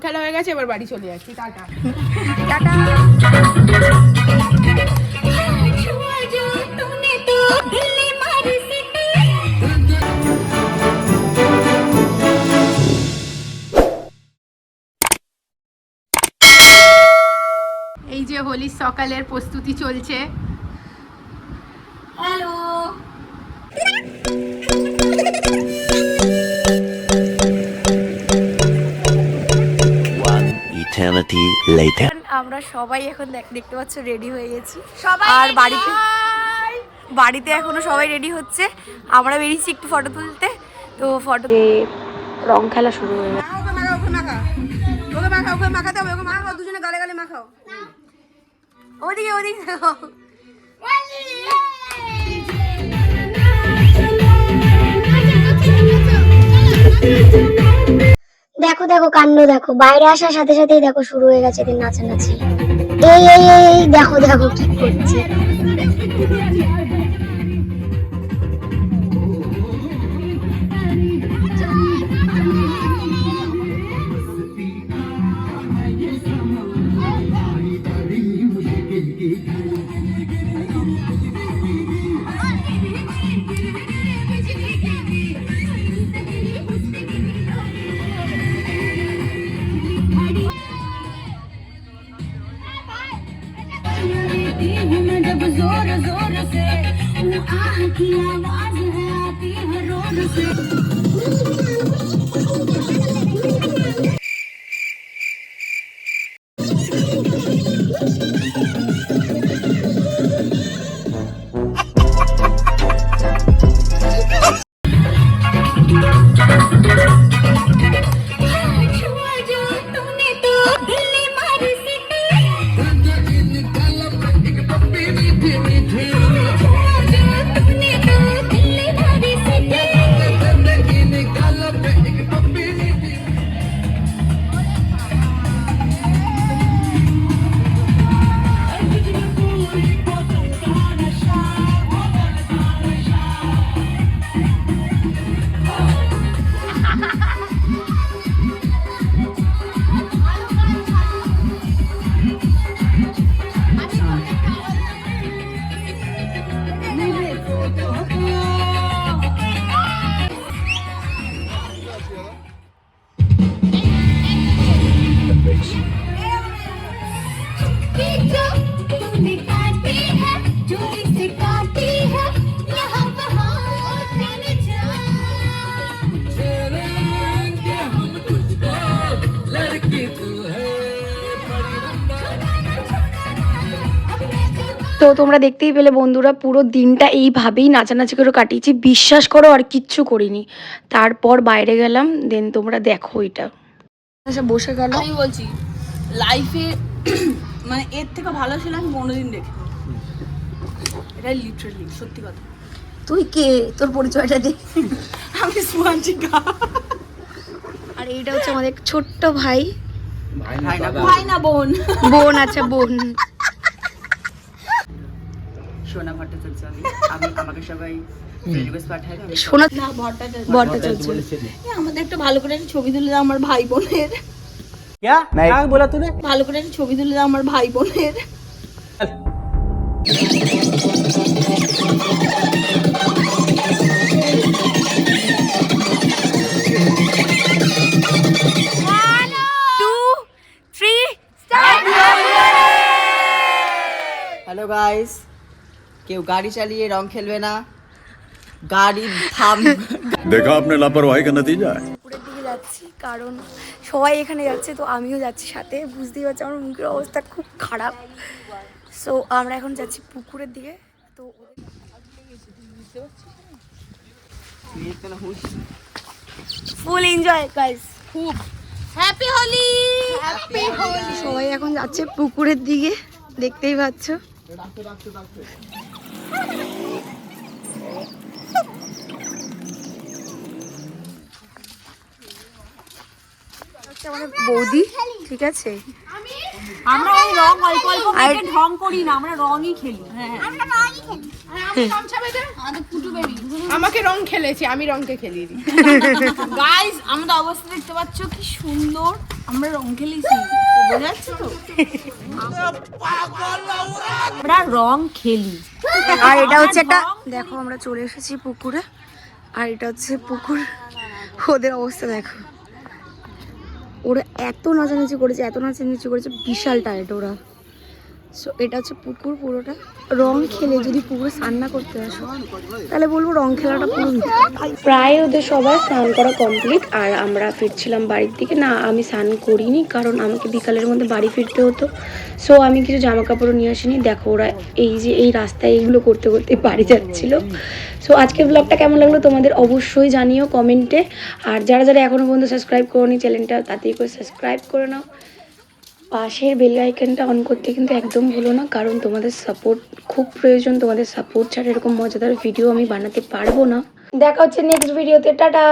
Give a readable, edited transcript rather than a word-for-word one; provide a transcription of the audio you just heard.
খেলা হয়ে গেছে, এবার বাড়ি চলে যাচ্ছি। Tata tata. এই যে হোলির সকালের প্রস্তুতি চলছে। হ্যালো। Eternity later. আমরা সবাই এখন দেখতে পাচ্ছ রেডি হয়ে গেছি, আর বাড়িতে এখনো সবাই রেডি হচ্ছে। আমরা বেরিয়েছি একটু ফটো তুলতে, তো ফটো রং খেলা শুরু হয়ে গেছে। দুজনে গালে গালে মাখাও, ওদিকে ওদিকে দেখো দেখো কাণ্ড দেখো, বাইরে আসার সাথে সাথেই দেখো শুরু হয়ে গেছে এদের নাচানাচি। এই এই এই দেখো দেখো কি করছে। जोर जोर से आह की आवाज है आती है रोड से। তো তোমরা দেখতেই পেলে বন্ধুরা, পুরো দিনটা এইভাবেই নাচানাচি করে কাটিয়েছি, বিশ্বাস করো আর কিচ্ছু করিনি। তারপর বাইরে গেলাম, দেন তোমরা দেখো এটা আচ্ছা বসে গেল। আমি বলছি লাইফে মানে এর থেকে ভালো ছিল আমি কোনোদিন দেখি, এটা লিটারালি সত্যি কথা। তুই কে, তোর পরিচয়টা দে। আমি সুহান্তিকা। আর এইটা হচ্ছে আমাদের ছোট্ট ভাই। ভাই না বোন? বোন, আচ্ছা বোন। সোনা ভট্টাচার্য। আমি আমাকে সবাই রিকোয়েস্ট পাঠায় না সোনা না ভট্টাচার্য। ভট্টাচার্য। আমাদের একটা ভালো করে একটা ছবি তুলে দাও আমার ভাই বোনের। क्या क्या बोला तूने? ভালো করে একটা ছবি তুলে দাও আমার ভাই বোনের। হ্যালো গাইস, কেউ গাড়ি চালিয়ে রং খেলবে না, গাড়ি থাম। देखा आपने लापरवाही का नतीजा है। পুকুরের দিকে যাচ্ছি কারণ সবাই এখানে যাচ্ছে, তো আমিও যাচ্ছি সাথে। বুঝতেই পারছি আমার মুখের অবস্থা খুব খারাপ। সো আমরা এখন যাচ্ছি পুকুরের দিকে। তো ফুল এনজয় গাইস, খুব হ্যাপি হোলি। হ্যাপি হোলি। সবাই এখন যাচ্ছে পুকুরের দিকে, দেখতেই পাচ্ছ। আমাদের বৌদি, ঠিক আছে, আমরা ওই রং অল্প অল্প মেখে ঢং করি না, আমরা রঙই খেলি। আমাকে রং খেলেছে, আমি রংকে খেলিয়ে দিই। গাইস আমাদের অবস্থা দেখতে পাচ্ছ কি সুন্দর, আমরা রং খেলেছি, বোঝা যাচ্ছে তো? আমরা রং খেলি। আর এটা হচ্ছে একটা, দেখো আমরা চলে এসেছি পুকুরে, আর এটা হচ্ছে পুকুর। ওদের অবস্থা দেখো, ওরা এত নাচানাচি করেছে, এত নাচানাচি করেছে, বিশাল টায়ার্ড ওরা। সো এটা হচ্ছে পুকুর পুরোটা। রং খেলে যদি পুকুরে স্নান না করতে আসো তাহলে বলবো রং খেলাটা পুরো। প্রায় ওদের সবার স্নান করা কমপ্লিট, আর আমরা ফিরছিলাম বাড়ির দিকে। না, আমি স্নান করিনি, কারণ আমাকে বিকালের মধ্যে বাড়ি ফিরতে হতো। সো আমি কিছু জামা কাপড়ও নিয়ে আসিনি। দেখো ওরা এই যে এই রাস্তায় এইগুলো করতে করতে বাড়ি যাচ্ছিল। সো আজকের ব্লগটা কেমন লাগলো তোমাদের অবশ্যই জানিও কমেন্টে। আর যারা যারা এখনও পর্যন্ত সাবস্ক্রাইব করোনি চ্যানেলটা, তাড়াতাড়ি করে সাবস্ক্রাইব করে নাও। পাশের বেল আইকনটা অন করতে কিন্তু একদম ভুলো না, কারণ তোমাদের সাপোর্ট খুব প্রয়োজন। তোমাদের সাপোর্ট ছাড়া এরকম মজাদার ভিডিও আমি বানাতে পারবো না। দেখা হচ্ছে নেক্সট ভিডিওতে, টাটা।